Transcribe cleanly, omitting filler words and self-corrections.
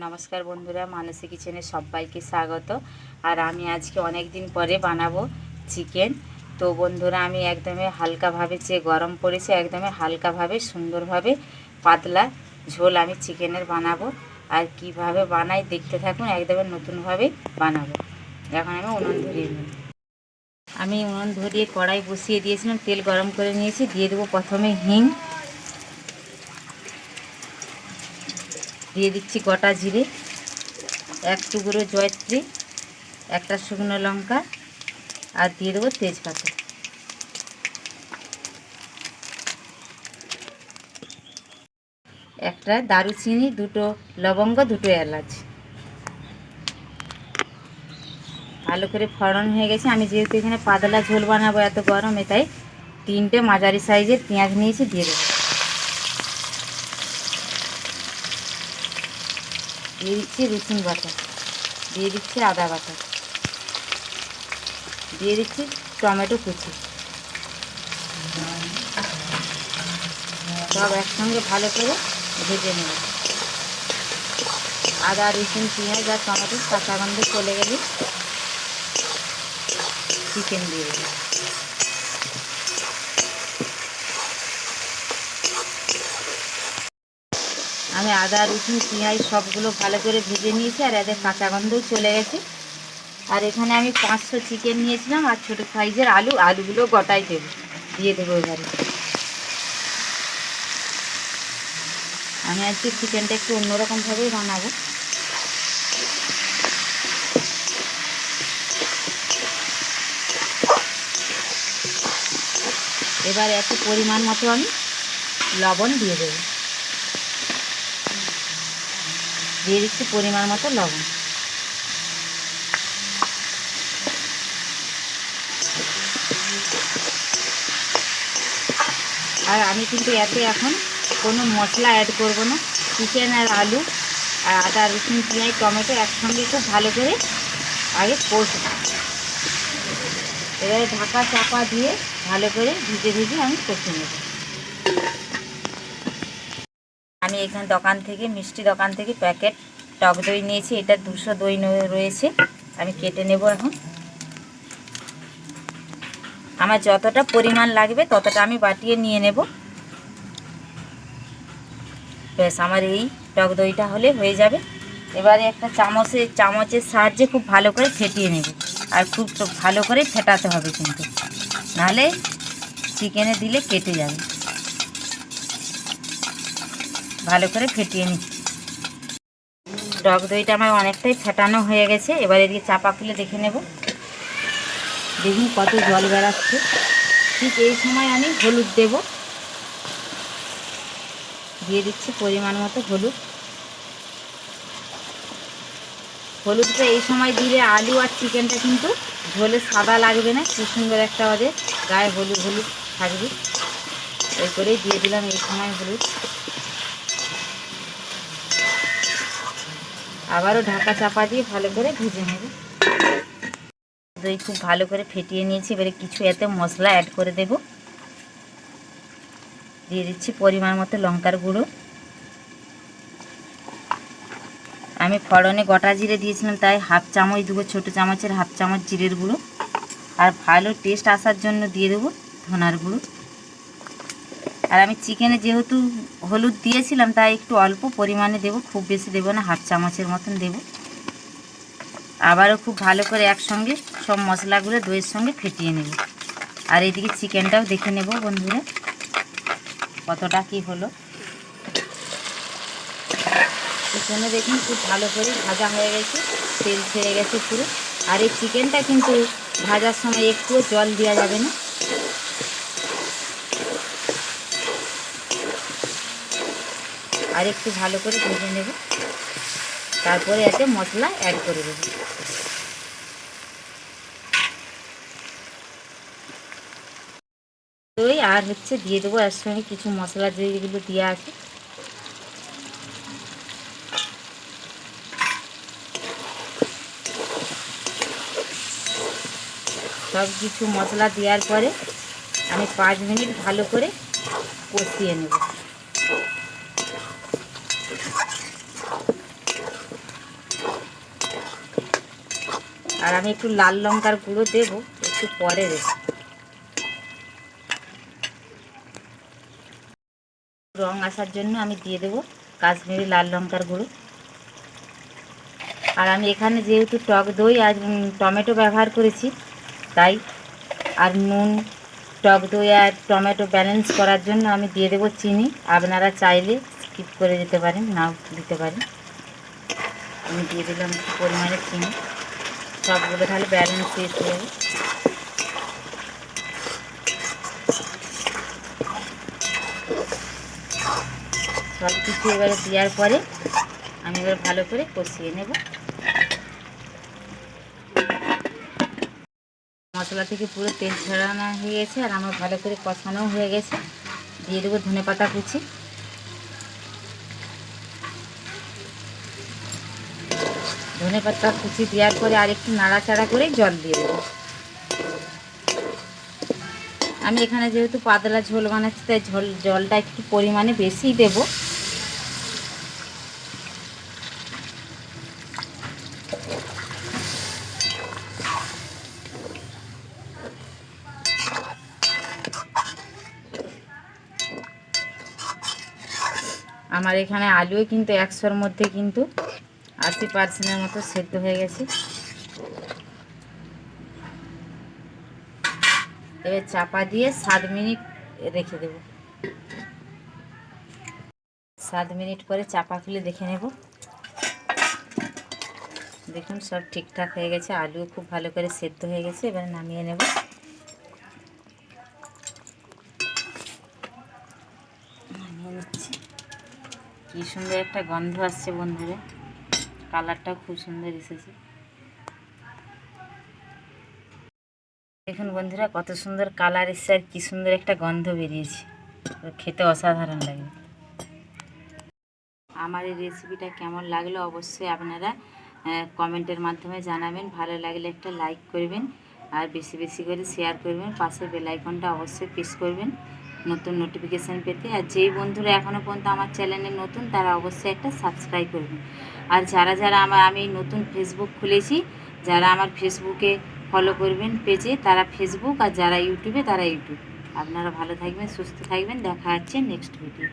নমস্কার বন্ধুরা, মানসী কিচেনে সবাইকে স্বাগত। আর আমি আজকে অনেক দিন পরে বানাবো চিকেন। তো বন্ধুরা, আমি একদমই হালকাভাবে, যে গরম পড়েছে, একদমই হালকাভাবে সুন্দরভাবে পাতলা ঝোল আমি চিকেনের বানাবো। আর কিভাবে বানাই দেখতে থাকুন, একদমই নতুনভাবে বানাবো। এখন আমি উনুন ধরিয়ে নিই। আমি উনুন ধরিয়ে কড়াই বসিয়ে দিয়েছিলাম, তেল গরম করে নিয়েছি। দিয়ে দেবো প্রথমে হিং, দিয়ে দিচ্ছি গোটা জিরে, এক টুকরো জয়ত্রী, একটা শুকনো লঙ্কা, আর দিয়ে দেবো তেজপাতা। একটা দারুচিনি, দুটো লবঙ্গ, দুটো এলাচ। ভালো করে ফোড়ন হয়ে গেছে। আমি যেহেতু এখানে পাতলা ঝোল বানাবো এত গরমে, তাই 3টে মাঝারি সাইজের পেঁয়াজ নিয়েছি, দিয়ে দেবো। দিয়ে দিচ্ছি রসুন বাটা, দিয়ে দিচ্ছি আদা বাটা, দিয়ে দিচ্ছি টমেটো কুচি। সব একসঙ্গে ভালো করে ভেজে নেব। আদা, রসুন, পেঁয়াজ আর টমেটোর কাঁচা গন্ধ চলে গেলে চিকেন দিয়ে দেবো। আমি আদা, রসুন, পেঁয়াজ সবগুলো ভালো করে ভেজে নিয়েছি, আর এদের কাঁচা গন্ধও চলে গেছে। আর এখানে আমি 500 চিকেন নিয়েছিলাম, আর ছোটো সাইজের আলুগুলো গোটাই দেবো, দিয়ে দেবো এবারে। আমি আজকে চিকেনটা একটু অন্যরকমভাবেই বানাবো। এবার একটু পরিমাণ মতো আমি লবণ দিয়ে দেবো। দিয়ে দিচ্ছি পরিমাণ মতো লবণ। আর আমি কিন্তু এতে এখন কোনো মশলা অ্যাড করব না। চিকেন আর আলু আর আদা, রসুন, পেঁয়াজ, টমেটো একসঙ্গে খুব ভালো করে আগে কষবো। এবারে ঢাকা চাপা দিয়ে ভালো করে ভিজে ভিজে আমি কষে নেব। আমি এখানে মিষ্টি দোকান থেকে প্যাকেট টক দই নিয়েছি। এটা 200 দই রয়েছে। আমি কেটে নেব এখন। আমার যতটা পরিমাণ লাগবে ততটা আমি বাটিয়ে নিয়ে নেব। ব্যাস, আমার এই টক দইটা হলে হয়ে যাবে। এবারে একটা চামচের সাহায্যে খুব ভালো করে ফেটিয়ে নেব। আর খুব ভালো করে ফেটাতে হবে, কিন্তু নাহলে চিকেনে দিলে কেটে যাবে। ভালো করে ফেটিয়ে নিচ্ছি। টক দইটা আমার অনেকটাই ফেটানো হয়ে গেছে। এবার এদিকে চাপা খুলে দেখে নেব। দেখুন কত জল বেরাচ্ছে। ঠিক এই সময় আমি হলুদ দেব। দিয়ে দিচ্ছি পরিমাণ মতো হলুদ। হলুদটা এই সময় দিলে আলু আর চিকেনটা কিন্তু ঝোলে সাদা লাগবে না, কি সুন্দর একটা ওদের গায়ে হলুদ হলুদ থাকবে। এই করেই দিয়ে দিলাম এই সময় হলুদ। আবারও ঢাকা চাপা দিয়ে ভালো করে ভেজে নেব। দই খুব ভালো করে ফেটিয়ে নিয়েছি। এবারে কিছু এতে মশলা অ্যাড করে দেব। দিয়ে দিচ্ছি পরিমাণ মতো লঙ্কার গুঁড়ো। আমি ফোড়নে গোটা জিরে দিয়েছিলাম, তাই হাফ চামচ দেবো, ছোটো চামচের হাফ চামচ জিরের গুঁড়ো। আর ভালো টেস্ট আসার জন্য দিয়ে দেবো ধনার গুঁড়ো। আর আমি চিকেনে যেহেতু হলুদ দিয়েছিলাম, তাই একটু অল্প পরিমাণে দেব, খুব বেশি দেবো না, হাফ চামচের মতন দেব। আবারও খুব ভালো করে একসঙ্গে সব মশলাগুলো দইয়ের সঙ্গে ফেটিয়ে নেব। আর এদিকে চিকেনটাও দেখে নেব বন্ধুরা কতটা কি হলো। চিকেনে দেখুন খুব ভালো করে ভাজা হয়ে গেছে, তেল ছেড়ে গেছে পুরো। আর এই চিকেনটা কিন্তু ভাজার সময় একটুও জল দেওয়া যাবে না। আর একটু ভালো করে ভেজে নেব, তারপরে এতে মশলা অ্যাড করে দেব। দই আর দিয়ে দেবো এর সঙ্গে কিছু মশলা যেগুলো দেওয়া আছে। সব কিছু মশলা দেওয়ার পরে আমি 5 মিনিট ভালো করে কষিয়ে নেব। আর আমি একটু লাল লঙ্কার গুঁড়ো দেবো একটু পরে দেবো। রং আসার জন্য আমি দিয়ে দেবো কাশ্মীরি লাল লঙ্কার গুঁড়ো। আর আমি এখানে যেহেতু টক দই আর টমেটো ব্যবহার করেছি তাই, আর নুন, টক দই আর টমেটো ব্যালেন্স করার জন্য আমি দিয়ে দেবো চিনি। আপনারা চাইলে স্কিপ করে দিতে পারেন, নাও দিতে পারেন। আমি দিয়ে দিলাম একটু পরিমাণে চিনি, সবগুলো তাহলে ব্যালেন্স টেস্ট হবে। সব কিছু এবারে দেওয়ার পরে আমি এবার ভালো করে কষিয়ে নেব। মশলা থেকে পুরো তেল ছড়ানো হয়ে গেছে আর আমার ভালো করে কষানোও হয়ে গেছে। দিয়ে দেবো ধনেপাতা কুচি। ধনেপাতা কুচি দেওয়ার পরে আর একটু নাড়াচাড়া করে জল দিয়ে দেবো। আমি এখানে যেহেতু পাতলা ঝোল বানাচ্ছি তাই জলটা একটু পরিমাণে বেশি দেব। আমার এখানে আলুও কিন্তু 100-র মধ্যে কিন্তু 80% মতো সেদ্ধ হয়ে গেছে। এবার চাপা দিয়ে 7 মিনিট রেখে দেব। 7 মিনিট পরে চাপা খুলে দেখে নেব। দেখুন সব ঠিকঠাক হয়ে গেছে, আলুও খুব ভালো করে সেদ্ধ হয়ে গেছে। এবার নামিয়ে নেব। নামিয়ে নিচ্ছি। কী সুন্দর একটা গন্ধ আসছে বন্ধুরা, কালারটাও খুব সুন্দর এসেছে। দেখুন বন্ধুরা কত সুন্দর কালার এসছে আর কী সুন্দর একটা গন্ধ বেরিয়েছে, খেতে অসাধারণ লাগে। আমার এই রেসিপিটা কেমন লাগলো অবশ্যই আপনারা কমেন্টের মাধ্যমে জানাবেন। ভালো লাগলে একটা লাইক করবেন আর বেশি বেশি করে শেয়ার করবেন। পাশে বেল আইকনটা অবশ্যই প্রেস করবেন নতুন নোটিফিকেশান পেতে। আর যেই বন্ধুরা এখনও পর্যন্ত আমার চ্যানেলে নতুন তারা অবশ্যই একটা সাবস্ক্রাইব করবেন। আর যারা যারা আমি নতুন ফেসবুক খুলেছি, যারা আমার ফেসবুকে ফলো করবেন পেজে তারা ফেসবুক, আর যারা ইউটিউবে তারা ইউটিউব। আপনারা ভালো থাকবেন, সুস্থ থাকবেন। দেখা হচ্ছে নেক্সট ভিডিও।